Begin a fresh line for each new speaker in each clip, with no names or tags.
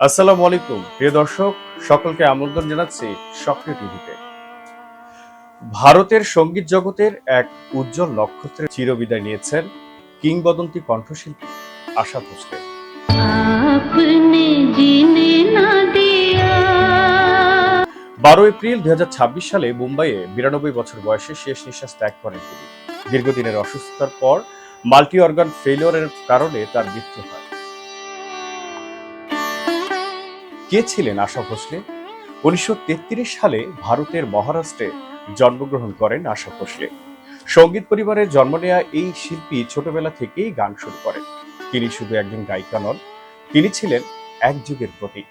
আসসালামু আলাইকুম প্রিয় দর্শক, সকলকে আমন্ত্রণ জানাচ্ছি সক্রিয় টিভিতে। ভারতের সঙ্গীত জগতের এক উজ্জ্বল নক্ষত্রের চিরবিদায় নিয়েছেন কিংবদন্তি কণ্ঠশিল্পী আশা ভোসলে। 12 এপ্রিল 2026 সালে মুম্বাইয়ে 92 বছর বয়সে শেষ নিঃশ্বাস ত্যাগ করেন তিনি। দীর্ঘদিনের অসুস্থতার পর মাল্টি অর্গান ফেলিওরের কারণে তার মৃত্যু হয়। কে ছিলেন আশা ভোসলে? 1933 সালে ভারতের মহারাষ্ট্রে জন্মগ্রহণ করেন আশা ভোসলে। সঙ্গীত পরিবারে জন্ম নেয়া এই শিল্পী ছোটবেলা থেকেই গান শুরু করেন। তিনি শুধু একজন গায়িকা নন, তিনি ছিলেন এক যুগের প্রতীক।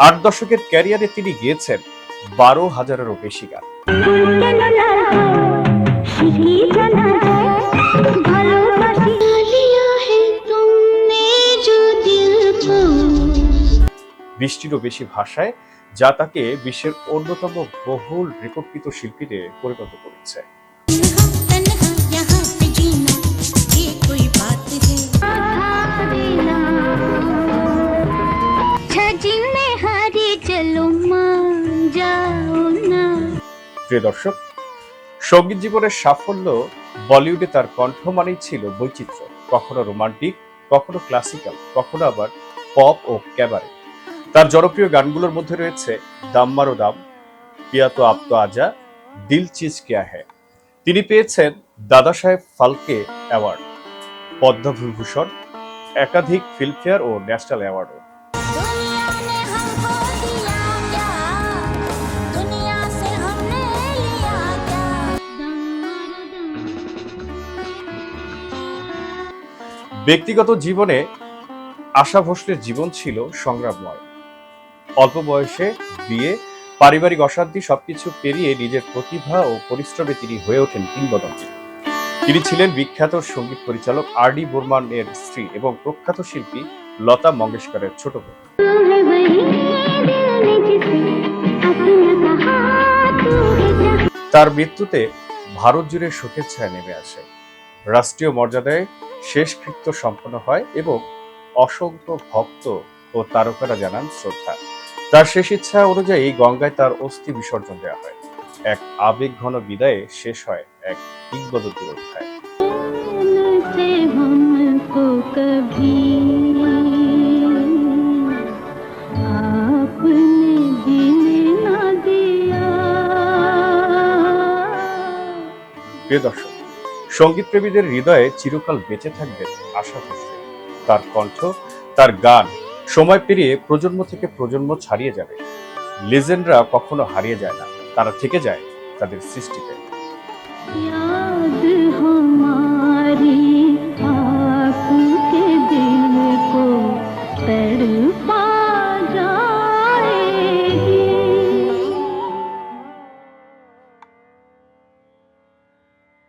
8 দশকের ক্যারিয়ারে তিনি গেয়েছেন 12,000-এরও বেশি গান। বৃষ্টিরও বেশি ভাষায়, যা তাকে বিশ্বের অন্যতম বহুল রেকর্ডকৃত শিল্পীতে পরিণত করেছে। প্রিয় দর্শক, সঙ্গীত জীবনের সাফল্য বলিউডে তার কণ্ঠ মানেই ছিল বৈচিত্র্য, কখনো রোমান্টিক, কখনো ক্লাসিক্যাল, কখনো আবার পপ ও ক্যাবারে। তার জনপ্রিয় গানগুলোর মধ্যে রয়েছে দাম মারো দাম, পিয়া তো আপ তো আজা, দিল চিজ কিয়া হ্যায়। তিনি পেয়েছেন দাদা সাহেব ফালকে অ্যাওয়ার্ড, পদ্মবিভূষণ, একাধিক ফিল্মফেয়ার ও ন্যাশনাল অ্যাওয়ার্ডও। ব্যক্তিগত জীবনে আশা ভোসলের জীবন ছিল সংগ্রামময়। অল্প বয়সে বিয়ে, পারিবারিক অশান্তি সবকিছু পেরিয়ে নিজের প্রতিভা ও পরিশ্রমে তিনি হয়ে ওঠেন কিংবদন্তি। তিনি ছিলেন বিখ্যাত সঙ্গীত পরিচালক আর.ডি. বর্মন এর স্ত্রী এবং প্রখ্যাত শিল্পী লতা মঙ্গেশকরের ছোট বোন। তার মৃত্যুতে ভারত জুড়ে শোকের ছায়া নেমে আসে। রাষ্ট্রীয় মর্যাদায় শেষকৃত্য সম্পন্ন হয় এবং অসংখ্য ভক্ত ও তারকারা জানান শ্রদ্ধা। তার শেষ ইচ্ছা অনুযায়ী গঙ্গায় তার অস্থি বিসর্জন দেওয়া হয়। এক আবেগঘন বিদায়ে শেষ হয় এক কিংবদন্তির অধ্যায়। প্রিয় দর্শক, সঙ্গীত প্রেমীদের হৃদয়ে চিরকাল বেঁচে থাকবেন আশা ভোসলে। তার কণ্ঠ, তার গান সময় পেরিয়ে প্রজন্ম থেকে প্রজন্ম ছাড়িয়ে যাবে। লেজেন্ডরা কখনো হারিয়ে যায় না, তারা থেকে যায় তাদের সৃষ্টিতে।